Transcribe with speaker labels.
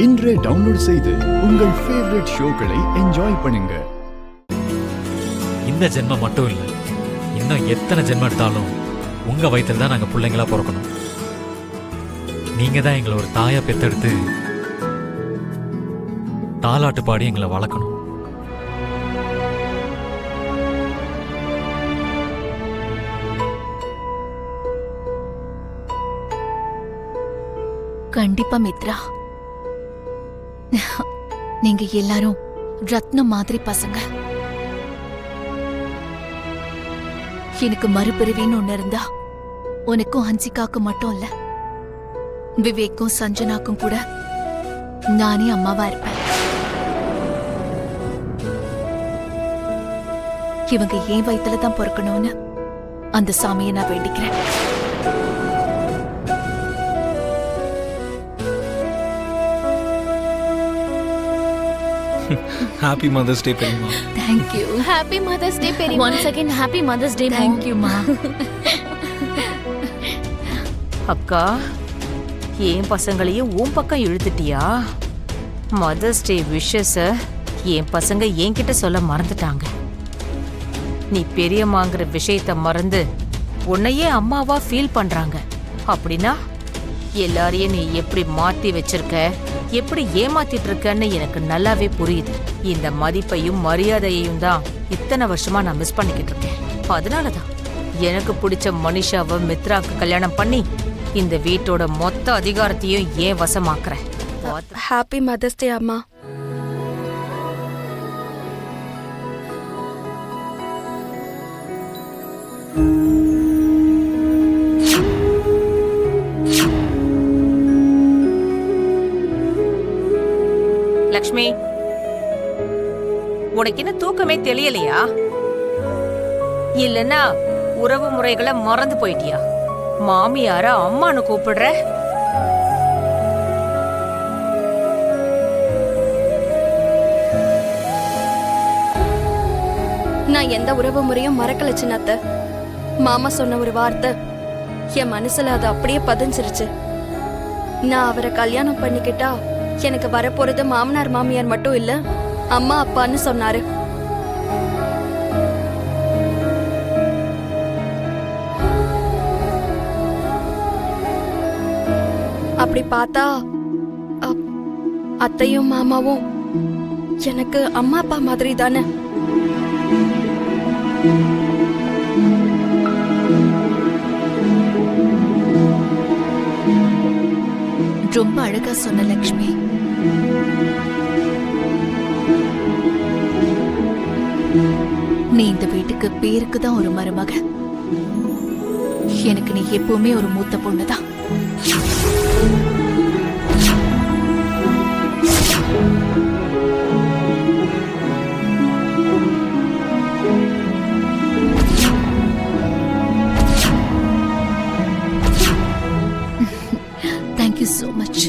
Speaker 1: இன்றே டவுன்லோட் செய்து உங்கள் ஃபேவரட் ஷோக்களை என்ஜாய் பண்ணுங்க.
Speaker 2: இந்த ஜென்மம் மட்டும் இல்லை, இன்னும் எத்தனை ஜென்மம் எடுத்தாலும் உங்க வயிற்றில் தான் நாங்கள் பிள்ளைங்களா பிறக்கணும். நீங்க தான் எங்களை ஒரு தாயா பெத்தெடுத்து தாலாட்டு பாடி எங்களை வளர்க்கணும்.
Speaker 3: கண்டிப்பா மித்ரா, நீங்க எல்லாரும் ரத்னம் மாதிரி பசங்க. எனக்கு மறுபிறவின்னு ஒண்ணு இருந்தா உனக்கும் ஹன்சிகாக்கு மட்டும் இல்ல, விவேக்கும் சஞ்சனாக்கும் கூட நானே அம்மாவா இருப்பேன். இவங்க ஏன் வயித்துல தான் பிறக்கணும்னு அந்த சாமியை நான் வேண்டிக்கிறேன்.
Speaker 4: Happy Mother's Day, Perima.
Speaker 3: Thank you.
Speaker 5: Happy Mother's Day, Perima.
Speaker 3: Once again, Happy Mother's Day. Thank you, Ma.
Speaker 6: அக்கா, என் பசங்களையும் உன் பக்கம் இழுத்துட்டியா? மதர்ஸ் டே விஷஸ என் பசங்க என்கிட்ட சொல்ல மறந்துட்டாங்க. நீ பெரியம்மாங்கிற விஷயத்த மறந்து உன்னையே அம்மாவா ஃபீல் பண்றாங்க. அப்படின்னா எல்லாரையும் நீ எப்படி மாத்தி வச்சிருக்க, எப்படி ஏமாத்திட்டு இருக்கன்னு எனக்கு நல்லாவே புரியுது. இந்த மதிப்பையும் மரியாதையையும் தான் இத்தனை வருஷமா நான் மிஸ் பண்ணிக்கிட்டு இருக்கேன். அதனாலதான் எனக்கு பிடிச்ச மனிஷாவை மித்ராக்கு கல்யாணம் பண்ணி இந்த வீட்டோட மொத்த அதிகாரத்தையும் ஏன் வசமாக்குறேன்.
Speaker 5: ஹாப்பி மதர்ஸ் டே அம்மா.
Speaker 6: லக்ஷ்மி, உனக்கு என்ன தூக்கமே தெரியலையா? இல்லன்னா உறவு முறைகளை மறந்து போயிட்டியா? மாமியார அம்மானு கூப்பிடுற?
Speaker 5: நான் எந்த உறவு முறையும் மறக்கல சின்னத்த. மாமா சொன்ன ஒரு வார்த்தை என் மனசுல அது அப்படியே பதிஞ்சிருச்சு. நான் அவரை கல்யாணம் பண்ணிக்கிட்டா எனக்கு வரப்போறது மாமனார் மாமியார் மட்டும் இல்ல, அம்மா அப்பான்னு சொன்னாரு. அப்படி பார்த்தா அத்தையும் மாமாவும் எனக்கு அம்மா அப்பா மாதிரி தானே.
Speaker 3: ரொம்ப அழகா சொன்ன லக்ஷ்மி. நீ இந்த வீட்டுக்கு பேருக்கு தான் ஒரு மருமக, எனக்கு நீ எப்பவுமே ஒரு மூத்த பொண்ணுதான். Thank you so much.